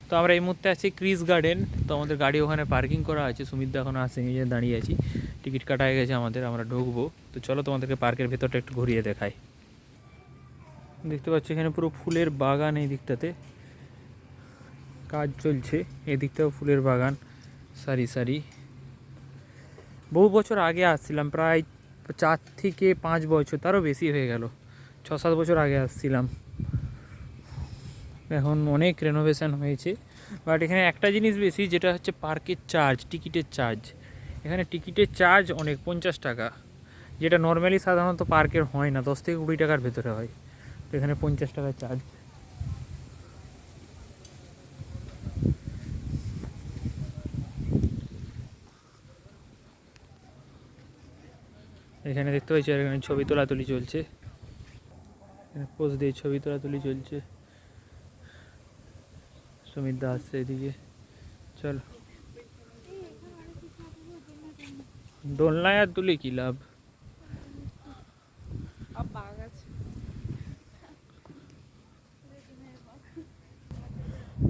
তো আমরা এই মুহূর্তে আছি ক্রিস গার্ডেন। তো আমাদের গাড়ি ওখানে পার্কিং করা আছে, সুমিতদা এখনও আসেনি, যে দাঁড়িয়ে আছি, টিকিট কাটা হয়ে গেছে আমাদের, আমরা ঢুকবো। তো চলো তোমাদেরকে পার্কের ভেতরটা একটু ঘুরিয়ে দেখাই। দেখতে পাচ্ছি এখানে পুরো ফুলের বাগান, এই দিকটাতে কাজ চলছে, এদিকটাও ফুলের বাগান সারি সারি। বহু বছর আগে আসছিলাম, প্রায় 4 থেকে 5 বছর, তারও বেশি হয়ে গেল, 6-7 বছর আগে আসছিলাম। এখন অনেক রেনোভেশন হয়েছে, বাট এখানে একটা জিনিস বেশি, যেটা হচ্ছে পার্কের চার্জ, টিকিটের চার্জ। এখানে টিকিটের চার্জ অনেক, 50 টাকা, যেটা নর্মালি সাধারণত পার্কের হয় না, 10 থেকে 20 টাকার ভেতরে হয়। তো এখানে 50 টাকার চার্জ। এখানে দেখতে পাচ্ছি, আর এখানে ছবি তোলাতুলি চলছে, পোজ দিয়ে ছবি তোলাতুলি চলছে। সুমিতদা আসছে এদিকে, চলো। দোলনায় আর তুলে কি লাভ?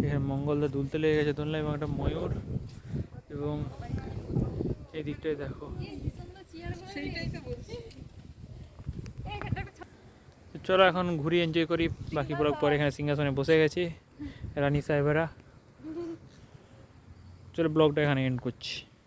এখানে মঙ্গলদা দুলতে লেগে গেছে দোলনায়, এবং একটা ময়ূর, এবং এই দিকটায় দেখো। চলো এখন ঘুরি, এনজয় করি, বাকি ব্লগ পরে। এখানে সিংহাসনে বসে গেছি রানী সাহেবেরা। চলো ব্লগটা এখানে এন্ড করছি।